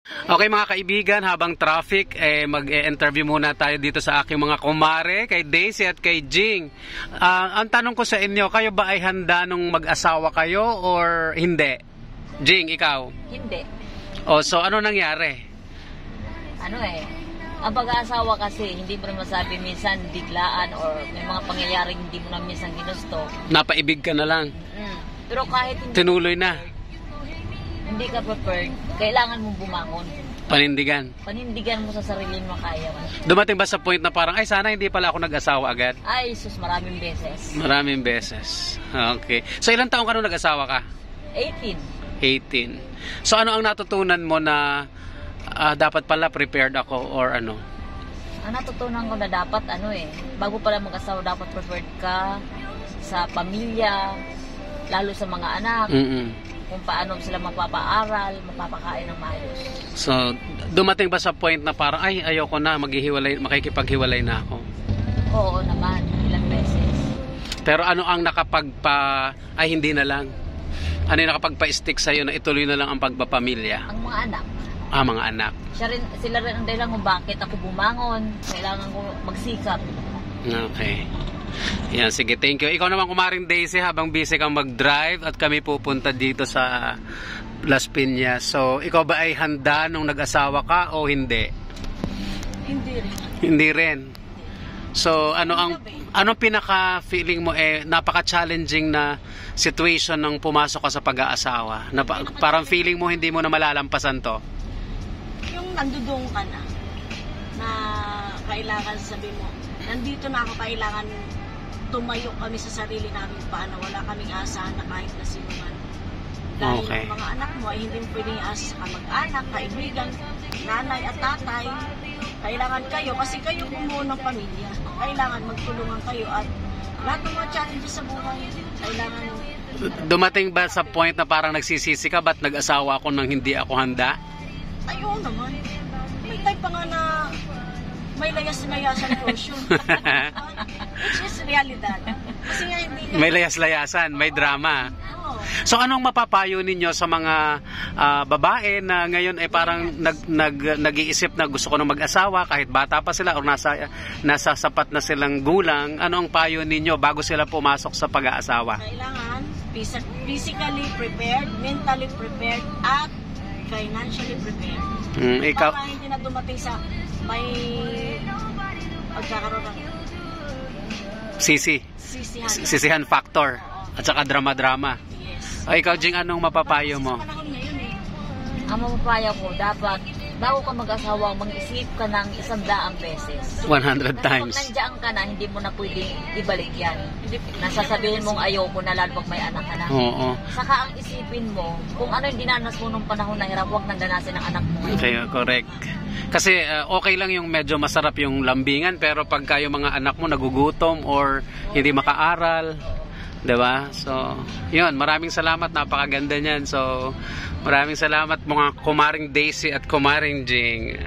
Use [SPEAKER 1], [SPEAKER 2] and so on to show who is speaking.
[SPEAKER 1] Okay mga kaibigan, habang traffic, mag-interview muna tayo dito sa aking mga kumare, kay Daisy at kay Jing. Ang tanong ko sa inyo, kayo ba ay handa nung mag-asawa kayo or hindi? Jing, ikaw?
[SPEAKER 2] Hindi.
[SPEAKER 1] O, so ano nangyari?
[SPEAKER 2] Ang pag-aasawa kasi, hindi mo na masabi minsan biglaan or may mga pangyayaring hindi mo na minsan ginusto.
[SPEAKER 1] Napaibig ka na lang?
[SPEAKER 2] Pero kahit hindi
[SPEAKER 1] tinuloy na?
[SPEAKER 2] Hindi ka prepared, kailangan mong bumangon.
[SPEAKER 1] Panindigan?
[SPEAKER 2] Panindigan mo sa sarili mo, kaya mo.
[SPEAKER 1] Dumating ba sa point na parang, ay sana hindi pala ako nag-asawa agad?
[SPEAKER 2] Ay, sus, maraming beses.
[SPEAKER 1] Maraming beses. Okay. So ilang taong ka nung nag-asawa ka?
[SPEAKER 2] 18.
[SPEAKER 1] So ano ang natutunan mo na dapat pala prepared ako or ano?
[SPEAKER 2] Ang natutunan ko na dapat bago pala mag-asawa dapat prepared ka sa pamilya, lalo sa mga anak. Kung paano sila mapapaaral, mapapakain ng maayos.
[SPEAKER 1] So, dumating ba sa point na parang, ay, ayoko na, makikipaghiwalay na ako?
[SPEAKER 2] Oo naman, ilang beses.
[SPEAKER 1] Pero ano ang ay hindi na lang? Ano yung nakapagpa-stick sa'yo na ituloy na lang ang pagpapamilya?
[SPEAKER 2] Ang mga anak.
[SPEAKER 1] Mga anak.
[SPEAKER 2] Sila rin ang dahilan kung bakit ako bumangon. Kailangan ko magsikap.
[SPEAKER 1] Okay. Yan, sige, thank you. Ikaw naman, kumaring Daisy, habang busy kang mag-drive at kami pupunta dito sa Las Piñas. So, ikaw ba ay handa nung nag-asawa ka o hindi?
[SPEAKER 2] Hindi rin.
[SPEAKER 1] Hindi rin. So, anong pinaka-feeling mo napaka-challenging na situation nung pumasok ka sa pag-aasawa? Parang feeling mo hindi mo na malalampasan to?
[SPEAKER 3] Yung nandudong ka na kailangan sabi mo, nandito na ako, kailangan tumayo kami sa sarili namin paano, wala kaming asahan na kahit na sino man. Dahil yung mga anak mo ay hindi pwedeng asa ka mag-anak, kaibigan, nanay at tatay. Kailangan kayo, kasi kayo bumuo ng pamilya. Kailangan magtulungan kayo at lahat ng mga challenges sa buhay, kailangan.
[SPEAKER 1] Dumating ba sa point na parang nagsisisi ka, ba't nag-asawa ako nang hindi ako handa?
[SPEAKER 3] Ayun naman. May type pa nga na may layas-layasan portion. Which is realidad. Kasi nga hindi
[SPEAKER 1] may layas-layasan, may drama. So anong mapapayo ninyo sa mga babae na ngayon ay parang nag-iisip na gusto ko na mag-asawa kahit bata pa sila o nasa sapat na silang gulang? Ano ang payo ninyo bago sila pumasok sa pag-aasawa?
[SPEAKER 3] Kailangan physically prepared, mentally prepared, at financially prepared.
[SPEAKER 1] Ikaw?
[SPEAKER 3] Para hindi na dumating sa may pagkakaroon ng
[SPEAKER 1] sisihan factor at saka drama-drama.
[SPEAKER 3] Yes.
[SPEAKER 1] Ay, ikaw, Jing, anong mapapayo mo?
[SPEAKER 2] Ang mapapayo ko, dapat bago ka mag-asawa, mag-isip ka ng 100 beses.
[SPEAKER 1] 100 times.
[SPEAKER 2] Kung nandiyan ka na, hindi mo na pwedeng ibalik yan. Nasasabihin mong ayoko na, lalo pag may anak ka na.
[SPEAKER 1] Oo.
[SPEAKER 2] Saka ang isipin mo, kung ano yung dinanas mo nung panahon na hirap, huwag nang danasin ng anak mo.
[SPEAKER 1] Okay, correct. Kasi okay lang yung medyo masarap yung lambingan, pero pagka yung mga anak mo nagugutom or hindi makaaral, diba? So, yun, maraming salamat, napakaganda niyan. So, maraming salamat mga kumaring Daisy at kumaring Jing.